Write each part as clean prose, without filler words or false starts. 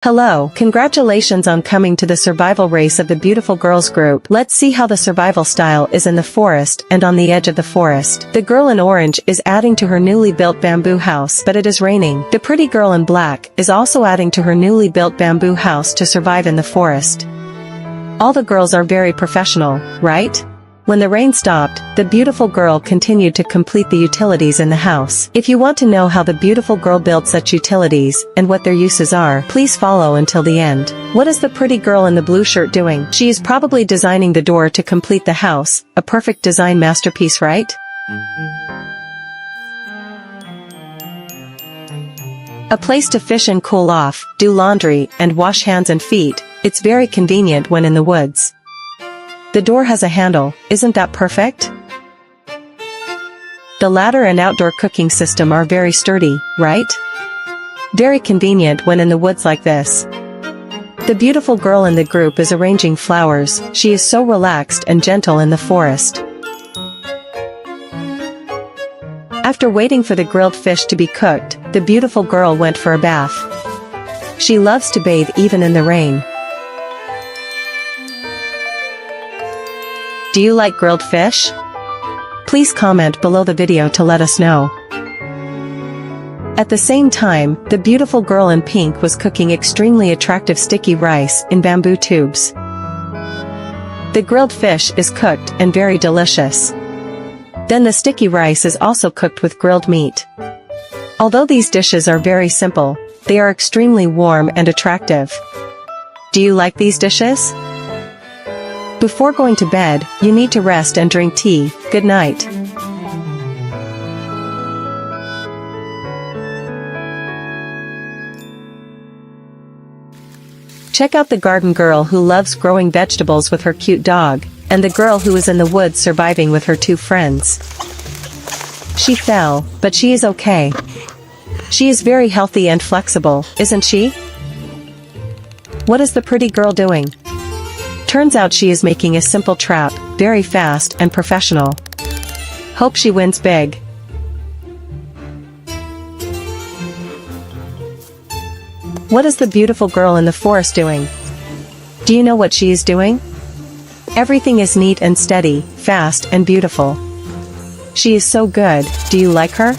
Hello, congratulations on coming to the survival race of the Beautiful Girls group. Let's see how the survival style is in the forest and on the edge of the forest. The girl in orange is adding to her newly built bamboo house, but it is raining. The pretty girl in black is also adding to her newly built bamboo house to survive in the forest. All the girls are very professional, right? When the rain stopped, the beautiful girl continued to complete the utilities in the house. If you want to know how the beautiful girl built such utilities, and what their uses are, please follow until the end. What is the pretty girl in the blue shirt doing? She is probably designing the door to complete the house, a perfect design masterpiece, right? A place to fish and cool off, do laundry, and wash hands and feet. It's very convenient when in the woods. The door has a handle, isn't that perfect? The ladder and outdoor cooking system are very sturdy, right? Very convenient when in the woods like this. The beautiful girl in the group is arranging flowers. She is so relaxed and gentle in the forest. After waiting for the grilled fish to be cooked, the beautiful girl went for a bath. She loves to bathe even in the rain. Do you like grilled fish? Please comment below the video to let us know. At the same time, the beautiful girl in pink was cooking extremely attractive sticky rice in bamboo tubes. The grilled fish is cooked and very delicious. Then the sticky rice is also cooked with grilled meat. Although these dishes are very simple, they are extremely warm and attractive. Do you like these dishes? Before going to bed, you need to rest and drink tea. Good night. Check out the garden girl who loves growing vegetables with her cute dog, and the girl who is in the woods surviving with her two friends. She fell, but she is okay. She is very healthy and flexible, isn't she? What is the pretty girl doing? Turns out she is making a simple trap, very fast and professional. Hope she wins big. What is the beautiful girl in the forest doing? Do you know what she is doing? Everything is neat and steady, fast and beautiful. She is so good. Do you like her?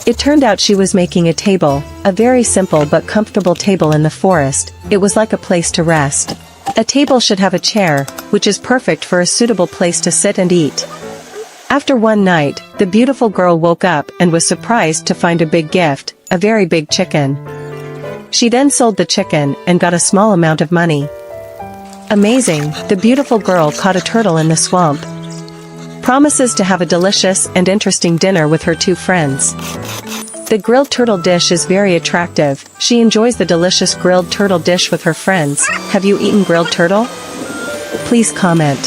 It turned out she was making a table, a very simple but comfortable table in the forest. It was like a place to rest. A table should have a chair, which is perfect for a suitable place to sit and eat. After one night, the beautiful girl woke up and was surprised to find a big gift, a very big chicken. She then sold the chicken and got a small amount of money. Amazing, the beautiful girl caught a turtle in the swamp. Promises to have a delicious and interesting dinner with her two friends. The grilled turtle dish is very attractive. She enjoys the delicious grilled turtle dish with her friends. Have you eaten grilled turtle? Please comment.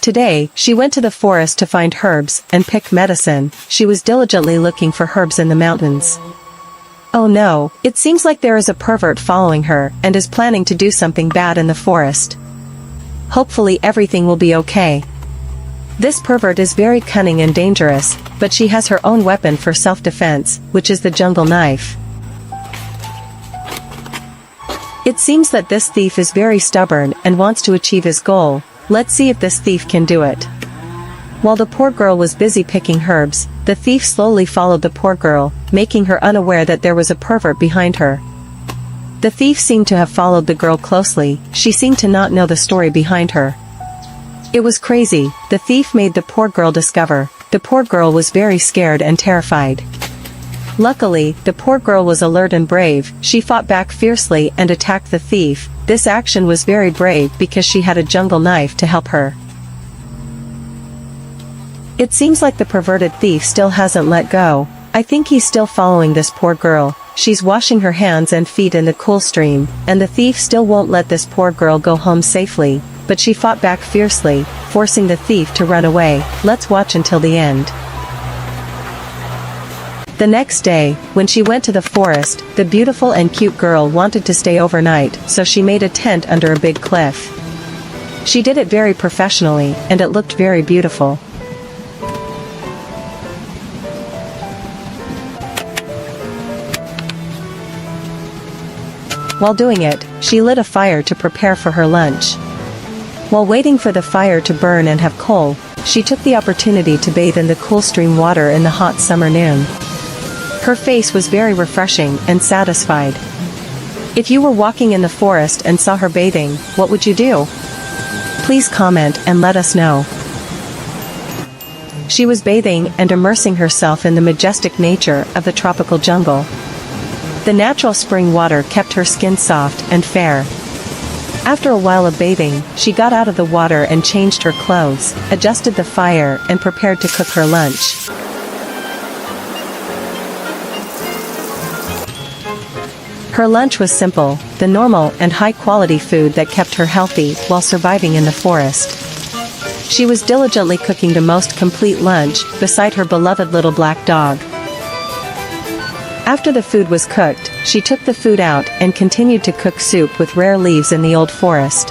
Today, she went to the forest to find herbs and pick medicine. She was diligently looking for herbs in the mountains. Oh no, it seems like there is a pervert following her and is planning to do something bad in the forest. Hopefully everything will be okay. This pervert is very cunning and dangerous, but she has her own weapon for self-defense, which is the jungle knife. It seems that this thief is very stubborn and wants to achieve his goal. Let's see if this thief can do it. While the poor girl was busy picking herbs, the thief slowly followed the poor girl, making her unaware that there was a pervert behind her. The thief seemed to have followed the girl closely. She seemed to not know the story behind her. It was crazy. The thief made the poor girl discover. The poor girl was very scared and terrified. Luckily, the poor girl was alert and brave. She fought back fiercely and attacked the thief. This action was very brave because she had a jungle knife to help her. It seems like the perverted thief still hasn't let go. I think he's still following this poor girl. She's washing her hands and feet in the cool stream, and the thief still won't let this poor girl go home safely, but she fought back fiercely, forcing the thief to run away. Let's watch until the end. The next day, when she went to the forest, the beautiful and cute girl wanted to stay overnight, so she made a tent under a big cliff. She did it very professionally, and it looked very beautiful. While doing it, she lit a fire to prepare for her lunch. While waiting for the fire to burn and have coal, she took the opportunity to bathe in the cool stream water in the hot summer noon. Her face was very refreshing and satisfied. If you were walking in the forest and saw her bathing, what would you do? Please comment and let us know. She was bathing and immersing herself in the majestic nature of the tropical jungle. The natural spring water kept her skin soft and fair. After a while of bathing, she got out of the water and changed her clothes, adjusted the fire, and prepared to cook her lunch. Her lunch was simple, the normal and high-quality food that kept her healthy while surviving in the forest. She was diligently cooking the most complete lunch beside her beloved little black dog. After the food was cooked, she took the food out and continued to cook soup with rare leaves in the old forest.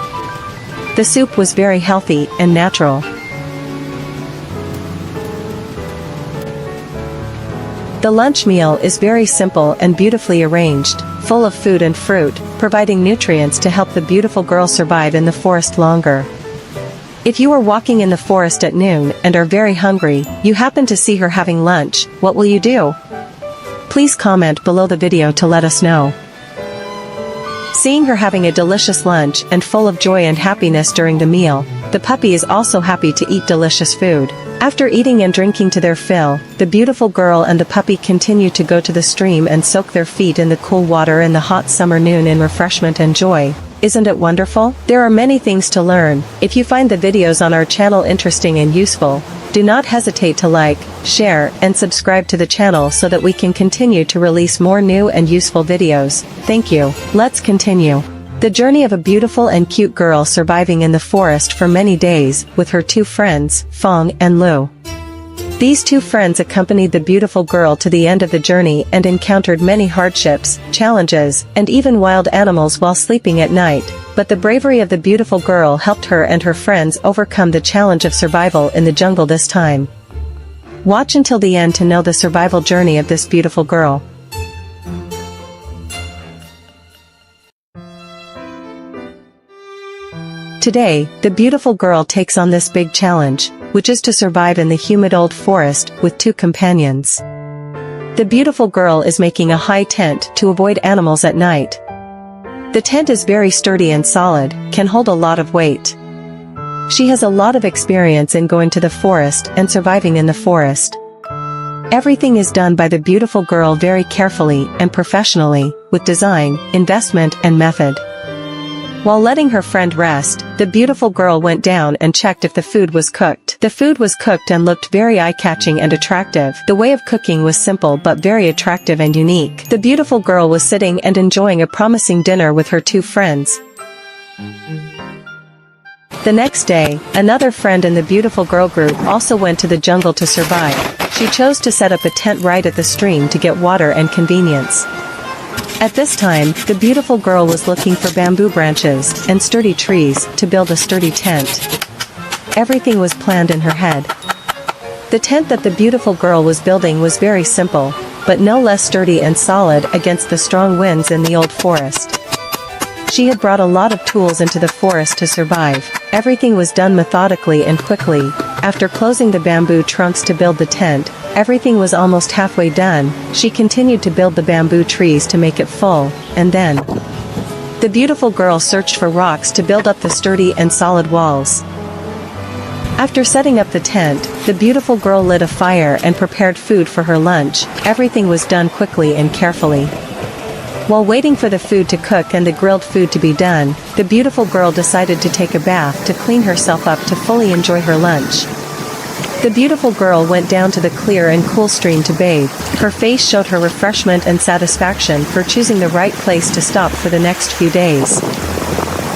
The soup was very healthy and natural. The lunch meal is very simple and beautifully arranged, full of food and fruit, providing nutrients to help the beautiful girl survive in the forest longer. If you are walking in the forest at noon and are very hungry, you happen to see her having lunch, what will you do? Please comment below the video to let us know. Seeing her having a delicious lunch and full of joy and happiness during the meal, the puppy is also happy to eat delicious food. After eating and drinking to their fill, the beautiful girl and the puppy continue to go to the stream and soak their feet in the cool water in the hot summer noon in refreshment and joy. Isn't it wonderful? There are many things to learn. If you find the videos on our channel interesting and useful, do not hesitate to like, share, and subscribe to the channel so that we can continue to release more new and useful videos. Thank you. Let's continue. The journey of a beautiful and cute girl surviving in the forest for many days with her two friends, Fong and Lu. These two friends accompanied the beautiful girl to the end of the journey and encountered many hardships, challenges, and even wild animals while sleeping at night, but the bravery of the beautiful girl helped her and her friends overcome the challenge of survival in the jungle this time. Watch until the end to know the survival journey of this beautiful girl. Today, the beautiful girl takes on this big challenge, which is to survive in the humid old forest with two companions. The beautiful girl is making a high tent to avoid animals at night. The tent is very sturdy and solid, can hold a lot of weight. She has a lot of experience in going to the forest and surviving in the forest. Everything is done by the beautiful girl very carefully and professionally, with design, investment, and method. While letting her friend rest, the beautiful girl went down and checked if the food was cooked. The food was cooked and looked very eye-catching and attractive. The way of cooking was simple but very attractive and unique. The beautiful girl was sitting and enjoying a promising dinner with her two friends. The next day, another friend in the beautiful girl group also went to the jungle to survive. She chose to set up a tent right at the stream to get water and convenience. At this time, the beautiful girl was looking for bamboo branches and sturdy trees to build a sturdy tent. Everything was planned in her head. The tent that the beautiful girl was building was very simple, but no less sturdy and solid against the strong winds in the old forest. She had brought a lot of tools into the forest to survive. Everything was done methodically and quickly. After closing the bamboo trunks to build the tent, everything was almost halfway done. She continued to build the bamboo trees to make it full, and then the beautiful girl searched for rocks to build up the sturdy and solid walls. After setting up the tent, the beautiful girl lit a fire and prepared food for her lunch. Everything was done quickly and carefully. While waiting for the food to cook and the grilled food to be done, the beautiful girl decided to take a bath to clean herself up to fully enjoy her lunch. The beautiful girl went down to the clear and cool stream to bathe. Her face showed her refreshment and satisfaction for choosing the right place to stop for the next few days.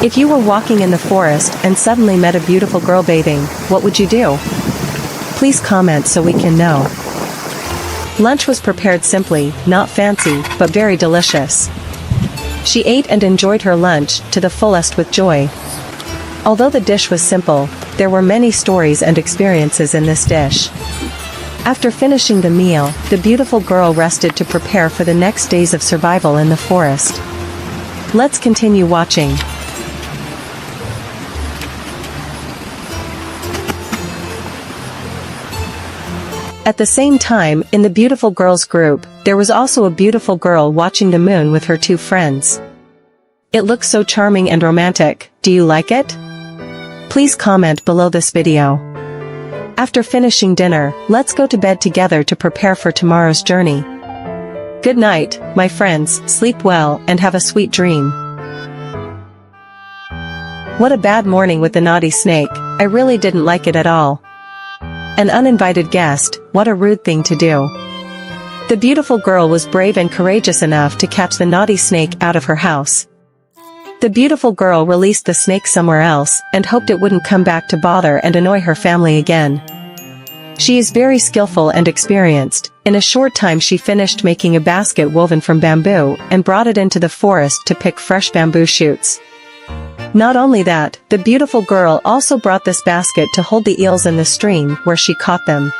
If you were walking in the forest and suddenly met a beautiful girl bathing, what would you do? Please comment so we can know. Lunch was prepared simply, not fancy, but very delicious. She ate and enjoyed her lunch to the fullest with joy. Although the dish was simple, there were many stories and experiences in this dish. After finishing the meal, the beautiful girl rested to prepare for the next days of survival in the forest. Let's continue watching. At the same time, in the beautiful girls group, there was also a beautiful girl watching the moon with her two friends. It looks so charming and romantic. Do you like it? Please comment below this video. After finishing dinner, let's go to bed together to prepare for tomorrow's journey. Good night, my friends, sleep well and have a sweet dream. What a bad morning with the naughty snake. I really didn't like it at all. An uninvited guest, what a rude thing to do. The beautiful girl was brave and courageous enough to catch the naughty snake out of her house. The beautiful girl released the snake somewhere else, and hoped it wouldn't come back to bother and annoy her family again. She is very skillful and experienced. In a short time she finished making a basket woven from bamboo, and brought it into the forest to pick fresh bamboo shoots. Not only that, the beautiful girl also brought this basket to hold the eels in the stream where she caught them.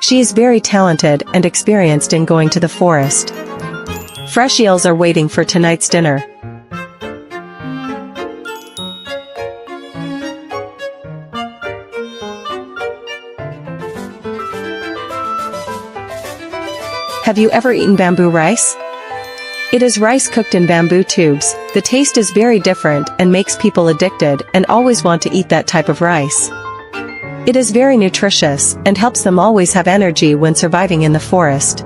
She is very talented and experienced in going to the forest. Fresh eels are waiting for tonight's dinner. Have you ever eaten bamboo rice? It is rice cooked in bamboo tubes. The taste is very different and makes people addicted and always want to eat that type of rice. It is very nutritious and helps them always have energy when surviving in the forest.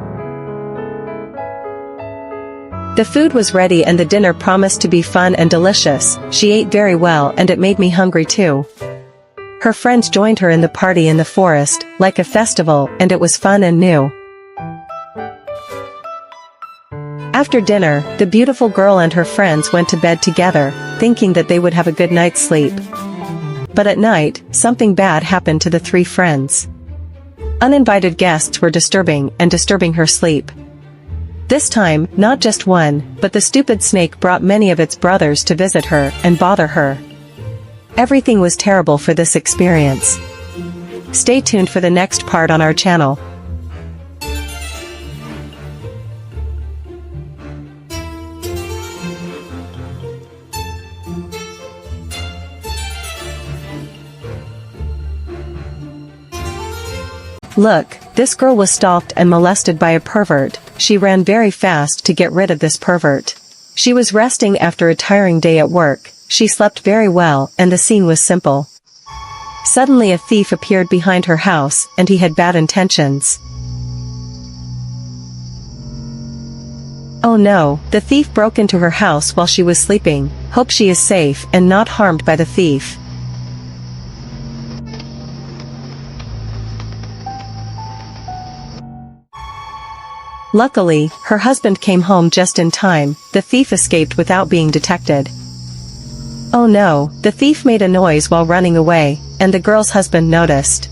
The food was ready and the dinner promised to be fun and delicious. She ate very well and it made me hungry too. Her friends joined her in the party in the forest, like a festival, and it was fun and new. After dinner, the beautiful girl and her friends went to bed together, thinking that they would have a good night's sleep. But at night, something bad happened to the three friends. Uninvited guests were disturbing her sleep. This time, not just one, but the stupid snake brought many of its brothers to visit her and bother her. Everything was terrible for this experience. Stay tuned for the next part on our channel. Look, this girl was stalked and molested by a pervert. She ran very fast to get rid of this pervert. She was resting after a tiring day at work. She slept very well and the scene was simple. Suddenly a thief appeared behind her house and he had bad intentions. Oh no, the thief broke into her house while she was sleeping. Hope she is safe and not harmed by the thief. Luckily, her husband came home just in time. The thief escaped without being detected. Oh no, the thief made a noise while running away, and the girl's husband noticed.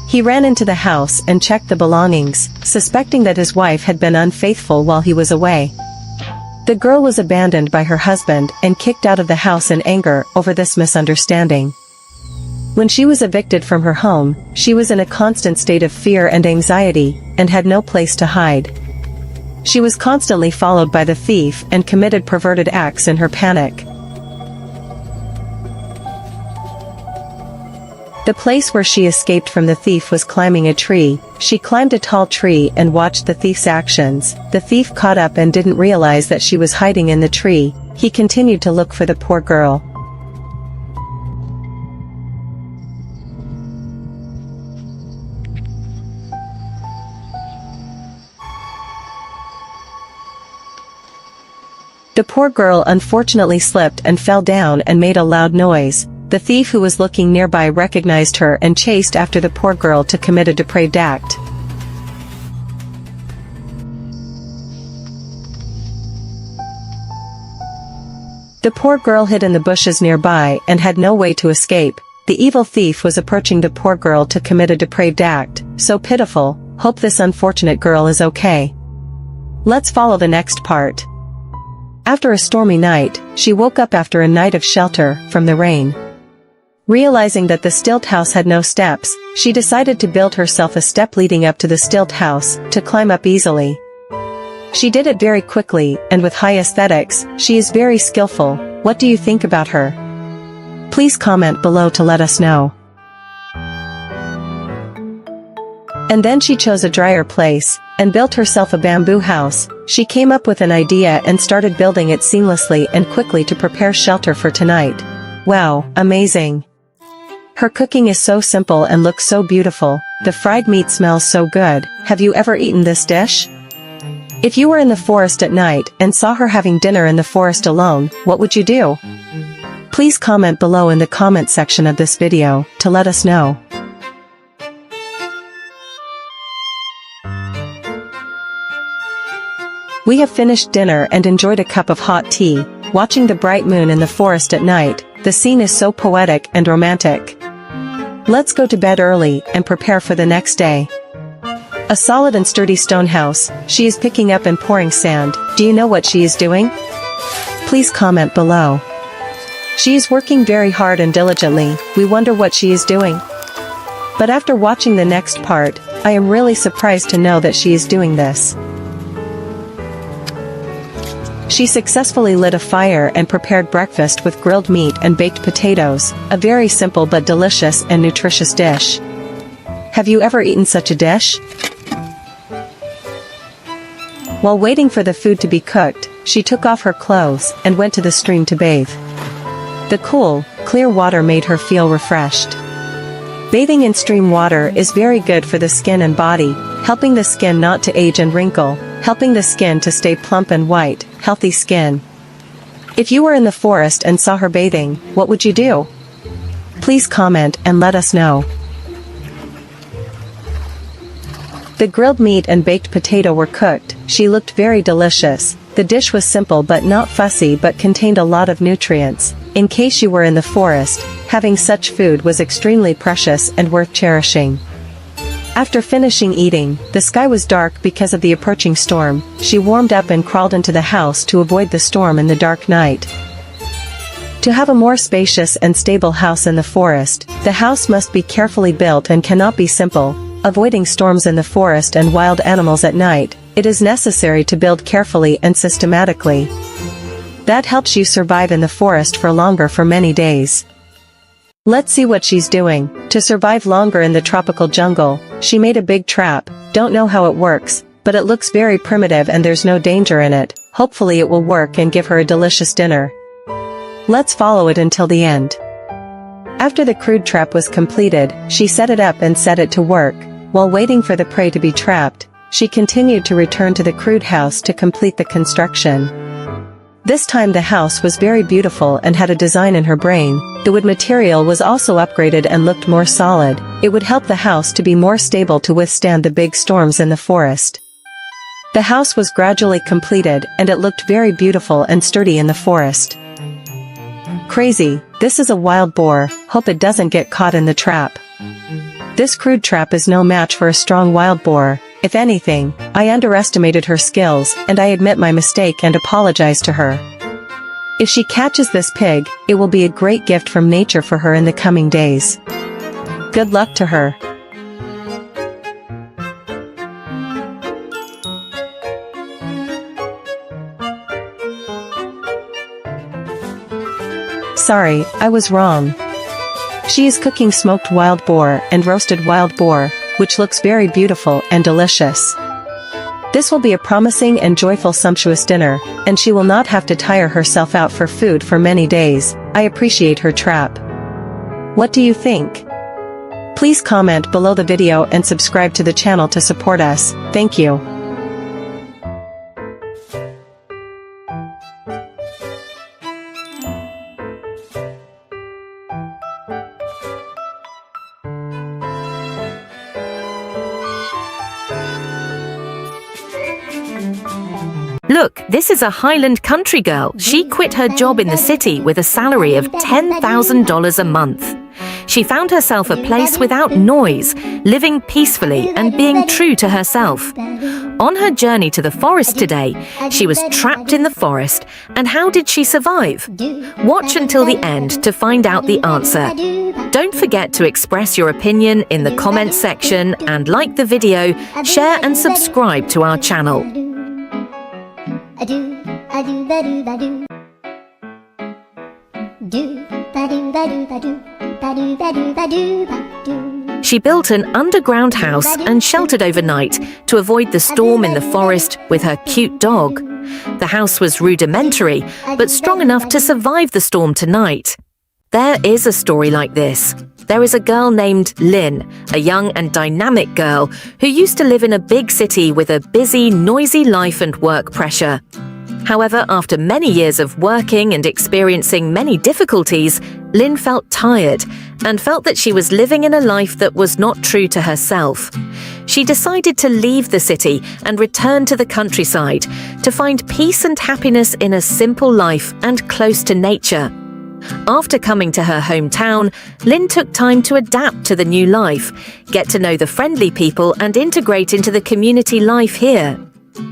He ran into the house and checked the belongings, suspecting that his wife had been unfaithful while he was away. The girl was abandoned by her husband and kicked out of the house in anger over this misunderstanding. When she was evicted from her home, she was in a constant state of fear and anxiety, and had no place to hide. She was constantly followed by the thief and committed perverted acts in her panic. The place where she escaped from the thief was climbing a tree. She climbed a tall tree and watched the thief's actions. The thief caught up and didn't realize that she was hiding in the tree. He continued to look for the poor girl. The poor girl unfortunately slipped and fell down and made a loud noise. The thief who was looking nearby recognized her and chased after the poor girl to commit a depraved act. The poor girl hid in the bushes nearby and had no way to escape. The evil thief was approaching the poor girl to commit a depraved act. So pitiful. Hope this unfortunate girl is okay. Let's follow the next part. After a stormy night, she woke up after a night of shelter from the rain. Realizing that the stilt house had no steps, she decided to build herself a step leading up to the stilt house, to climb up easily. She did it very quickly, and with high aesthetics, she is very skillful. What do you think about her? Please comment below to let us know. And then she chose a drier place, and built herself a bamboo house. She came up with an idea and started building it seamlessly and quickly to prepare shelter for tonight. Wow, amazing! Her cooking is so simple and looks so beautiful. The fried meat smells so good. Have you ever eaten this dish? If you were in the forest at night and saw her having dinner in the forest alone, what would you do? Please comment below in the comment section of this video to let us know. We have finished dinner and enjoyed a cup of hot tea, watching the bright moon in the forest at night. The scene is so poetic and romantic. Let's go to bed early and prepare for the next day. A solid and sturdy stone house. She is picking up and pouring sand. Do you know what she is doing? Please comment below. She is working very hard and diligently. We wonder what she is doing. But after watching the next part, I am really surprised to know that she is doing this. She successfully lit a fire and prepared breakfast with grilled meat and baked potatoes, a very simple but delicious and nutritious dish. Have you ever eaten such a dish? While waiting for the food to be cooked, she took off her clothes and went to the stream to bathe. The cool, clear water made her feel refreshed. Bathing in stream water is very good for the skin and body, helping the skin not to age and wrinkle, helping the skin to stay plump and white, healthy skin. If you were in the forest and saw her bathing, what would you do? Please comment and let us know. The grilled meat and baked potato were cooked. She looked very delicious. The dish was simple but not fussy but contained a lot of nutrients. In case you were in the forest, having such food was extremely precious and worth cherishing. After finishing eating, the sky was dark because of the approaching storm. She warmed up and crawled into the house to avoid the storm in the dark night. To have a more spacious and stable house in the forest, the house must be carefully built and cannot be simple. Avoiding storms in the forest and wild animals at night, it is necessary to build carefully and systematically. That helps you survive in the forest for longer for many days. Let's see what she's doing. To survive longer in the tropical jungle, she made a big trap. Don't know how it works, but it looks very primitive and there's no danger in it. Hopefully it will work and give her a delicious dinner. Let's follow it until the end. After the crude trap was completed, she set it up and set it to work. While waiting for the prey to be trapped, she continued to return to the crude house to complete the construction. This time the house was very beautiful and had a design in her brain. The wood material was also upgraded and looked more solid. It would help the house to be more stable to withstand the big storms in the forest. The house was gradually completed and it looked very beautiful and sturdy in the forest. Crazy, this is a wild boar. Hope it doesn't get caught in the trap. This crude trap is no match for a strong wild boar. If anything, I underestimated her skills and I admit my mistake and apologize to her. If she catches this pig, it will be a great gift from nature for her in the coming days. Good luck to her. Sorry, I was wrong. She is cooking smoked wild boar and roasted wild boar, which looks very beautiful and delicious. This will be a promising and joyful sumptuous dinner, and she will not have to tire herself out for food for many days. I appreciate her trap. What do you think? Please comment below the video and subscribe to the channel to support us. Thank you. Look, this is a Highland country girl. She quit her job in the city with a salary of $10,000 a month. She found herself a place without noise, living peacefully and being true to herself. On her journey to the forest today, she was trapped in the forest, and how did she survive? Watch until the end to find out the answer. Don't forget to express your opinion in the comments section and like the video, share and subscribe to our channel. She built an underground house and sheltered overnight to avoid the storm in the forest with her cute dog. The house was rudimentary, but strong enough to survive the storm tonight. There is a story like this. There is a girl named Lynn, a young and dynamic girl who used to live in a big city with a busy, noisy life and work pressure. However, after many years of working and experiencing many difficulties, Lynn felt tired and felt that she was living in a life that was not true to herself. She decided to leave the city and return to the countryside to find peace and happiness in a simple life and close to nature. After coming to her hometown, Lynn took time to adapt to the new life, get to know the friendly people and integrate into the community life here.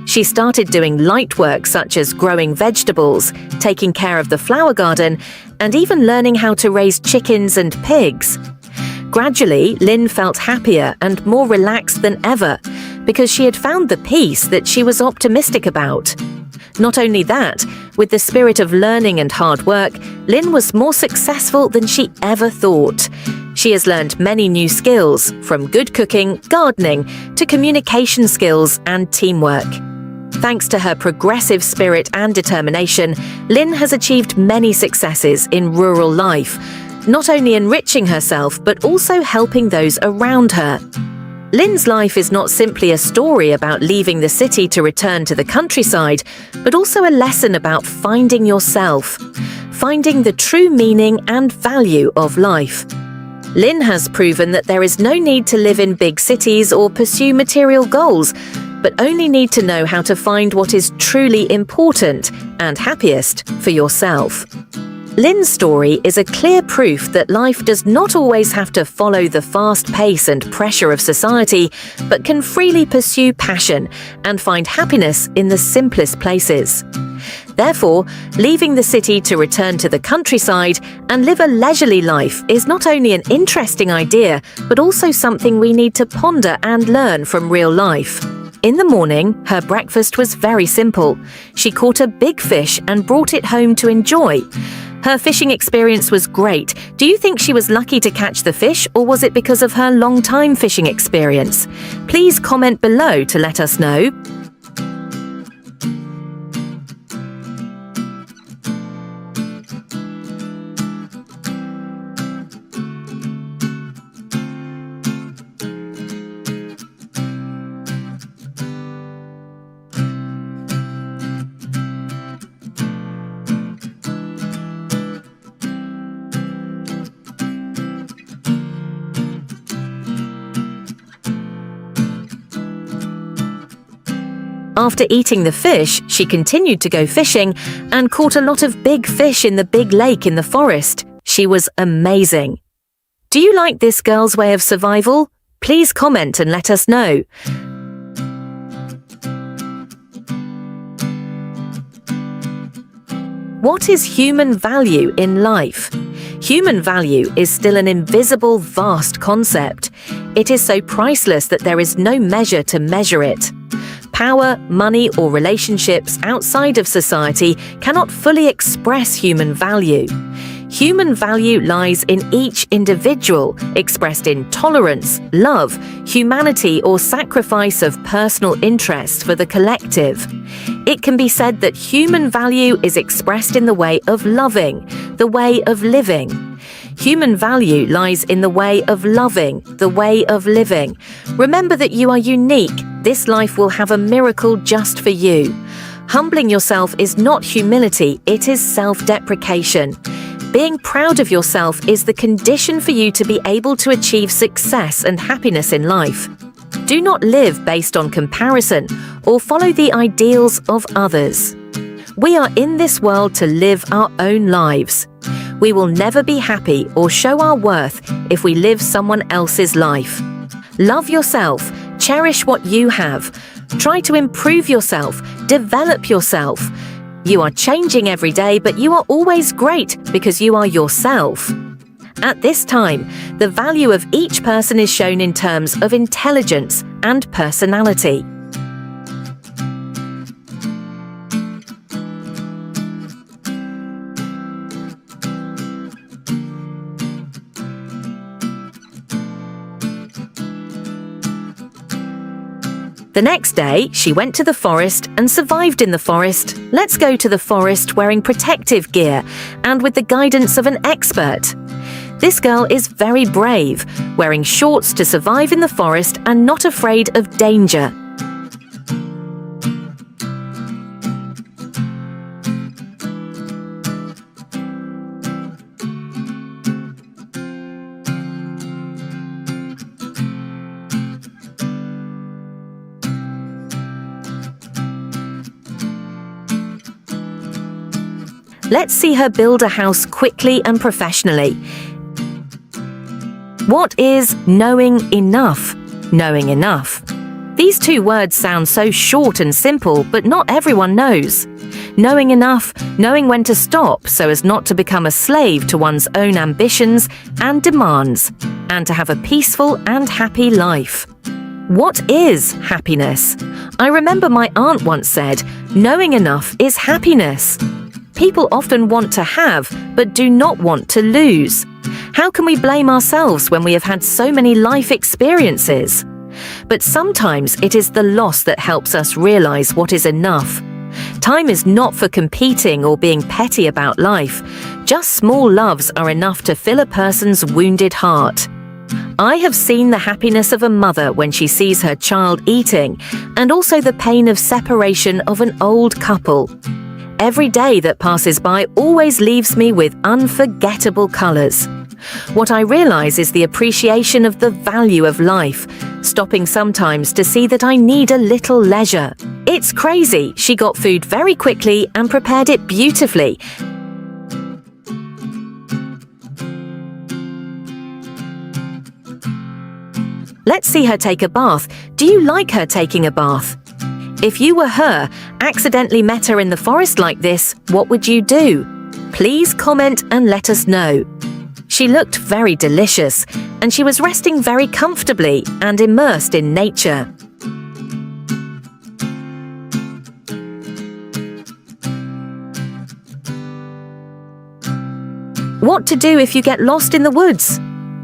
She started doing light work such as growing vegetables, taking care of the flower garden, and even learning how to raise chickens and pigs. Gradually, Lynn felt happier and more relaxed than ever because she had found the peace that she was optimistic about. Not only that, with the spirit of learning and hard work, Lynn was more successful than she ever thought. She has learned many new skills, from good cooking, gardening, to communication skills and teamwork. Thanks to her progressive spirit and determination, Lynn has achieved many successes in rural life, not only enriching herself but also helping those around her. Lynn's life is not simply a story about leaving the city to return to the countryside, but also a lesson about finding yourself, finding the true meaning and value of life. Lynn has proven that there is no need to live in big cities or pursue material goals, but only need to know how to find what is truly important and happiest for yourself. Lynn's story is a clear proof that life does not always have to follow the fast pace and pressure of society, but can freely pursue passion and find happiness in the simplest places. Therefore, leaving the city to return to the countryside and live a leisurely life is not only an interesting idea, but also something we need to ponder and learn from real life. In the morning, her breakfast was very simple. She caught a big fish and brought it home to enjoy. Her fishing experience was great. Do you think she was lucky to catch the fish, or was it because of her long-time fishing experience? Please comment below to let us know. After eating the fish, she continued to go fishing and caught a lot of big fish in the big lake in the forest. She was amazing. Do you like this girl's way of survival? Please comment and let us know. What is human value in life? Human value is still an invisible, vast concept. It is so priceless that there is no measure to measure it. Power, money, or relationships outside of society cannot fully express human value. Human value lies in each individual, expressed in tolerance, love, humanity, or sacrifice of personal interest for the collective. It can be said that human value is expressed in the way of loving, the way of living. Human value lies in the way of loving, the way of living. Remember that you are unique. This life will have a miracle just for you. Humbling yourself is not humility, it is self-deprecation. Being proud of yourself is the condition for you to be able to achieve success and happiness in life. Do not live based on comparison or follow the ideals of others. We are in this world to live our own lives. We will never be happy or show our worth if we live someone else's life. Love yourself, cherish what you have. Try to improve yourself, develop yourself. You are changing every day, but you are always great because you are yourself. At this time, the value of each person is shown in terms of intelligence and personality. The next day, she went to the forest and survived in the forest. Let's go to the forest wearing protective gear and with the guidance of an expert. This girl is very brave, wearing shorts to survive in the forest and not afraid of danger. Let's see her build a house quickly and professionally. What is knowing enough? Knowing enough. These two words sound so short and simple, but not everyone knows. Knowing enough, knowing when to stop so as not to become a slave to one's own ambitions and demands, and to have a peaceful and happy life. What is happiness? I remember my aunt once said, knowing enough is happiness. People often want to have, but do not want to lose. How can we blame ourselves when we have had so many life experiences? But sometimes it is the loss that helps us realize what is enough. Time is not for competing or being petty about life. Just small loves are enough to fill a person's wounded heart. I have seen the happiness of a mother when she sees her child eating, and also the pain of separation of an old couple. Every day that passes by always leaves me with unforgettable colours. What I realise is the appreciation of the value of life, stopping sometimes to see that I need a little leisure. It's crazy. She got food very quickly and prepared it beautifully. Let's see her take a bath. Do you like her taking a bath? If you were her, accidentally met her in the forest like this, what would you do? Please comment and let us know. She looked very delicious, and she was resting very comfortably and immersed in nature. What to do if you get lost in the woods?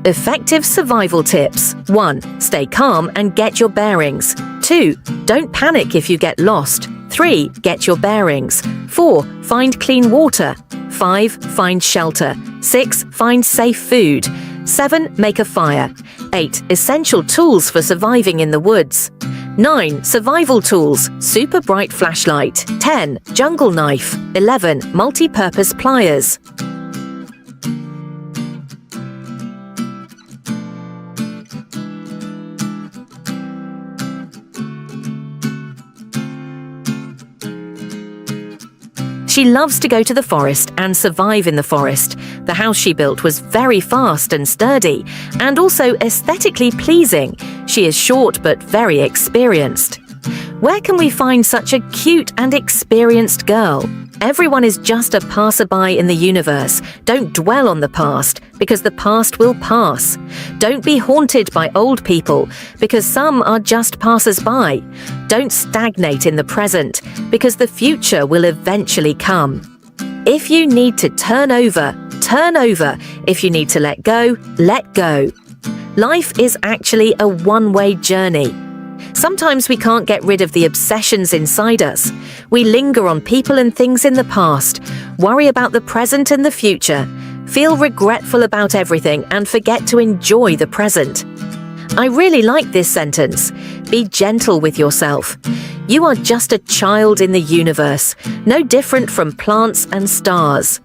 Effective survival tips. 1. Stay calm and get your bearings. 2. Don't panic if you get lost. 3. Get your bearings. 4. Find clean water. 5. Find shelter. 6. Find safe food. 7. Make a fire. 8. Essential tools for surviving in the woods. 9. Survival tools. Super bright flashlight. 10. Jungle knife. 11. Multi-purpose pliers. She loves to go to the forest and survive in the forest. The house she built was very fast and sturdy, and also aesthetically pleasing. She is short but very experienced. Where can we find such a cute and experienced girl? Everyone is just a passerby in the universe. Don't dwell on the past, because the past will pass. Don't be haunted by old people, because some are just passers-by. Don't stagnate in the present, because the future will eventually come. If you need to turn over, turn over. If you need to let go, let go. Life is actually a one-way journey. Sometimes we can't get rid of the obsessions inside us. We linger on people and things in the past, worry about the present and the future, feel regretful about everything and forget to enjoy the present. I really like this sentence. Be gentle with yourself. You are just a child in the universe, no different from plants and stars.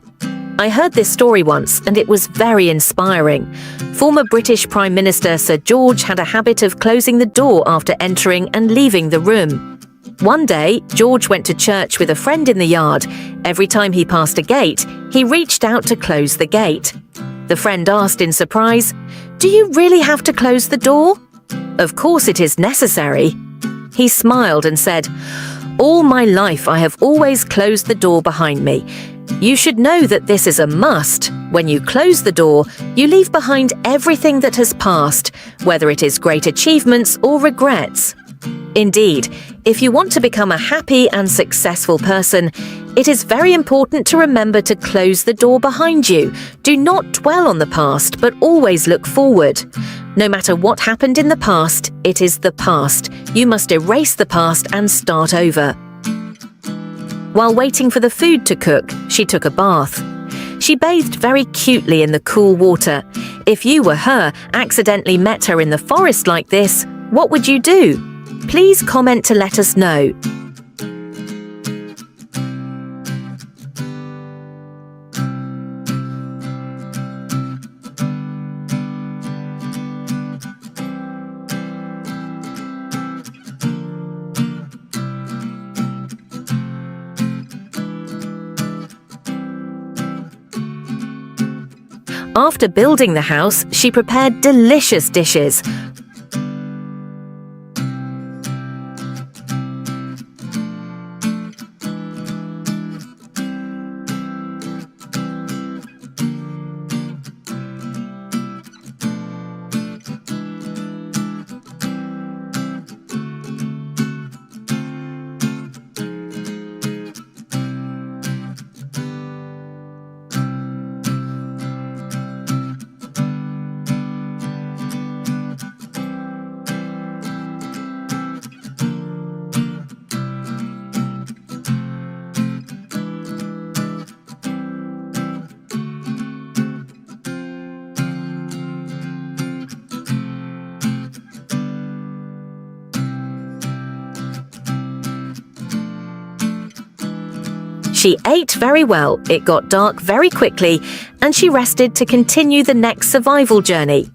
I heard this story once and it was very inspiring. Former British Prime Minister Sir George had a habit of closing the door after entering and leaving the room. One day, George went to church with a friend in the yard. Every time he passed a gate, he reached out to close the gate. The friend asked in surprise, "Do you really have to close the door?" "Of course it is necessary." He smiled and said, "All my life I have always closed the door behind me. You should know that this is a must. When you close the door, you leave behind everything that has passed, whether it is great achievements or regrets." Indeed, if you want to become a happy and successful person, it is very important to remember to close the door behind you. Do not dwell on the past, but always look forward. No matter what happened in the past, it is the past. You must erase the past and start over. While waiting for the food to cook, she took a bath. She bathed very cutely in the cool water. If you were her, accidentally met her in the forest like this, what would you do? Please comment to let us know. After building the house, she prepared delicious dishes. She ate very well, it got dark very quickly, and she rested to continue the next survival journey.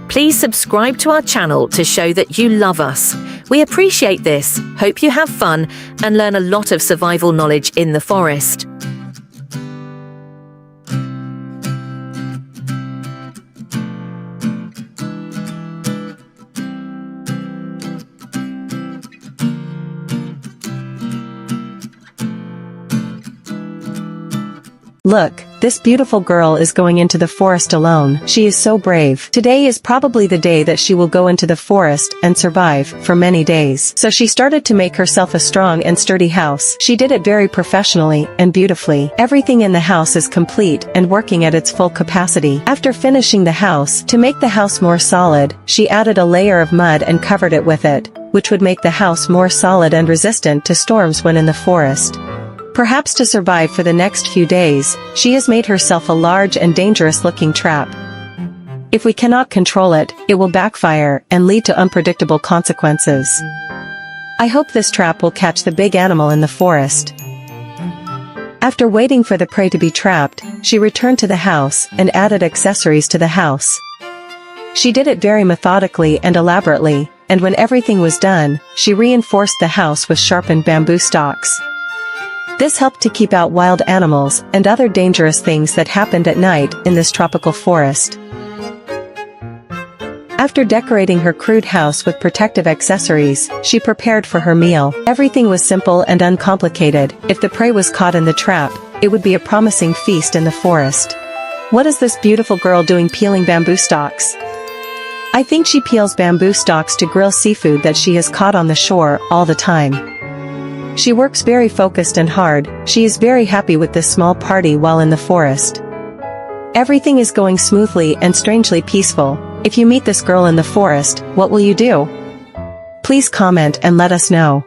Please subscribe to our channel to show that you love us. We appreciate this, hope you have fun, and learn a lot of survival knowledge in the forest. Look, this beautiful girl is going into the forest alone. She is so brave. Today is probably the day that she will go into the forest and survive for many days. So she started to make herself a strong and sturdy house. She did it very professionally and beautifully. Everything in the house is complete and working at its full capacity. After finishing the house, to make the house more solid, she added a layer of mud and covered it with it, which would make the house more solid and resistant to storms when in the forest. Perhaps to survive for the next few days, she has made herself a large and dangerous-looking trap. If we cannot control it, it will backfire and lead to unpredictable consequences. I hope this trap will catch the big animal in the forest. After waiting for the prey to be trapped, she returned to the house and added accessories to the house. She did it very methodically and elaborately, and when everything was done, she reinforced the house with sharpened bamboo stalks. This helped to keep out wild animals and other dangerous things that happened at night in this tropical forest. After decorating her crude house with protective accessories, she prepared for her meal. Everything was simple and uncomplicated. If the prey was caught in the trap, it would be a promising feast in the forest. What is this beautiful girl doing peeling bamboo stalks? I think she peels bamboo stalks to grill seafood that she has caught on the shore all the time. She works very focused and hard. She is very happy with this small party while in the forest. Everything is going smoothly and strangely peaceful. If you meet this girl in the forest, what will you do? Please comment and let us know.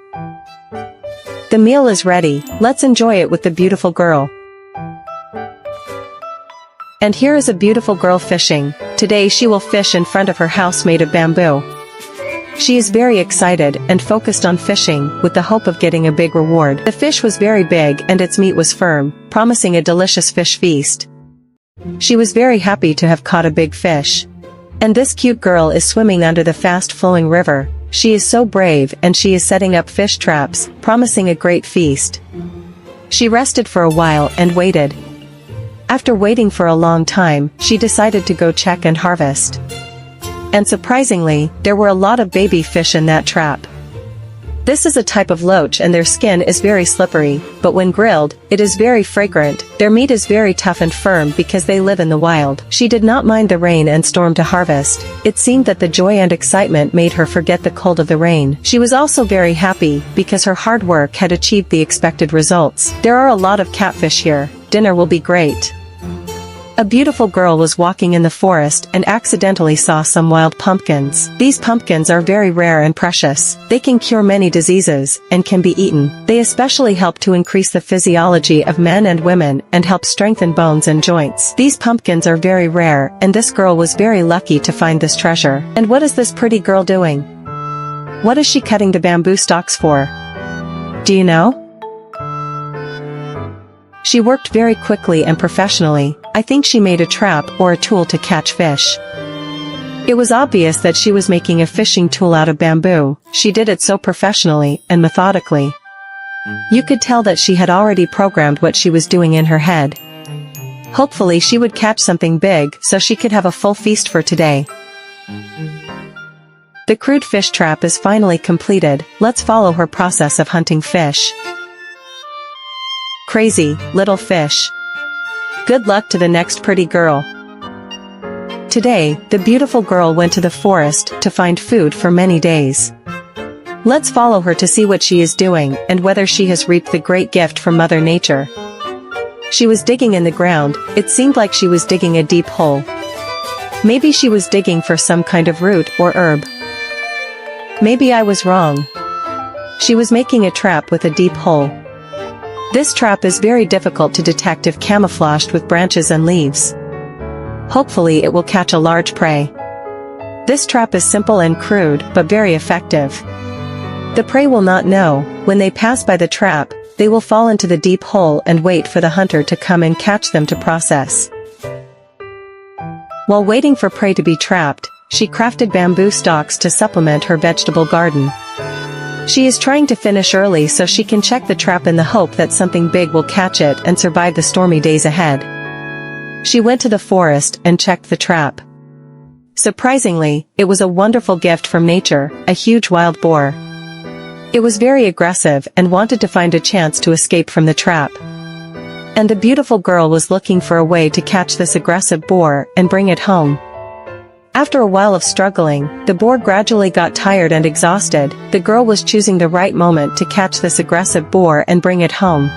The meal is ready, let's enjoy it with the beautiful girl. And here is a beautiful girl fishing. Today she will fish in front of her house made of bamboo. She is very excited and focused on fishing with the hope of getting a big reward. The fish was very big and its meat was firm, promising a delicious fish feast. She was very happy to have caught a big fish. And this cute girl is swimming under the fast-flowing river. She is so brave and she is setting up fish traps, promising a great feast. She rested for a while and waited. After waiting for a long time, she decided to go check and harvest. And surprisingly, there were a lot of baby fish in that trap. This is a type of loach and their skin is very slippery, but when grilled, it is very fragrant. Their meat is very tough and firm because they live in the wild. She did not mind the rain and storm to harvest. It seemed that the joy and excitement made her forget the cold of the rain. She was also very happy because her hard work had achieved the expected results. There are a lot of catfish here. Dinner will be great. A beautiful girl was walking in the forest and accidentally saw some wild pumpkins. These pumpkins are very rare and precious. They can cure many diseases and can be eaten. They especially help to increase the physiology of men and women and help strengthen bones and joints. These pumpkins are very rare and this girl was very lucky to find this treasure. And what is this pretty girl doing? What is she cutting the bamboo stalks for? Do you know? She worked very quickly and professionally. I think she made a trap or a tool to catch fish. It was obvious that she was making a fishing tool out of bamboo. She did it so professionally and methodically. You could tell that she had already programmed what she was doing in her head. Hopefully she would catch something big so she could have a full feast for today. The crude fish trap is finally completed. Let's follow her process of hunting fish. Crazy, little fish. Good luck to the next pretty girl. Today, the beautiful girl went to the forest to find food for many days. Let's follow her to see what she is doing and whether she has reaped the great gift from Mother Nature. She was digging in the ground. It seemed like she was digging a deep hole. Maybe she was digging for some kind of root or herb. Maybe I was wrong. She was making a trap with a deep hole. This trap is very difficult to detect if camouflaged with branches and leaves. Hopefully it will catch a large prey. This trap is simple and crude, but very effective. The prey will not know. When they pass by the trap, they will fall into the deep hole and wait for the hunter to come and catch them to process. While waiting for prey to be trapped, she crafted bamboo stalks to supplement her vegetable garden. She is trying to finish early so she can check the trap in the hope that something big will catch it and survive the stormy days ahead. She went to the forest and checked the trap. Surprisingly, it was a wonderful gift from nature, a huge wild boar. It was very aggressive and wanted to find a chance to escape from the trap. And the beautiful girl was looking for a way to catch this aggressive boar and bring it home. After a while of struggling, the boar gradually got tired and exhausted. The girl was choosing the right moment to catch this aggressive boar and bring it home.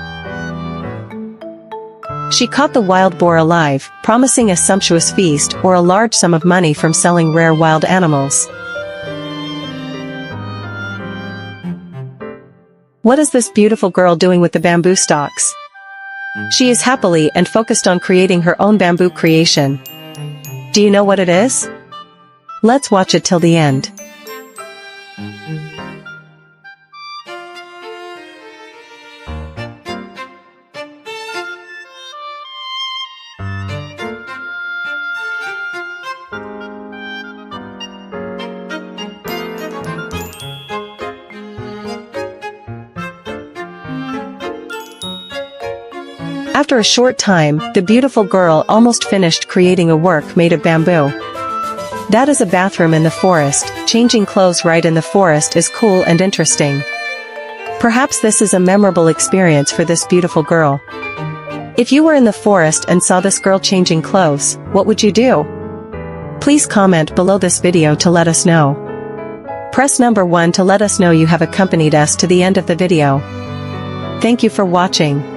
She caught the wild boar alive, promising a sumptuous feast or a large sum of money from selling rare wild animals. What is this beautiful girl doing with the bamboo stalks? She is happily and focused on creating her own bamboo creation. Do you know what it is? Let's watch it till the end. After a short time, the beautiful girl almost finished creating a work made of bamboo. That is a bathroom in the forest. Changing clothes right in the forest is cool and interesting. Perhaps this is a memorable experience for this beautiful girl. If you were in the forest and saw this girl changing clothes, what would you do? Please comment below this video to let us know. Press number 1 to let us know you have accompanied us to the end of the video. Thank you for watching.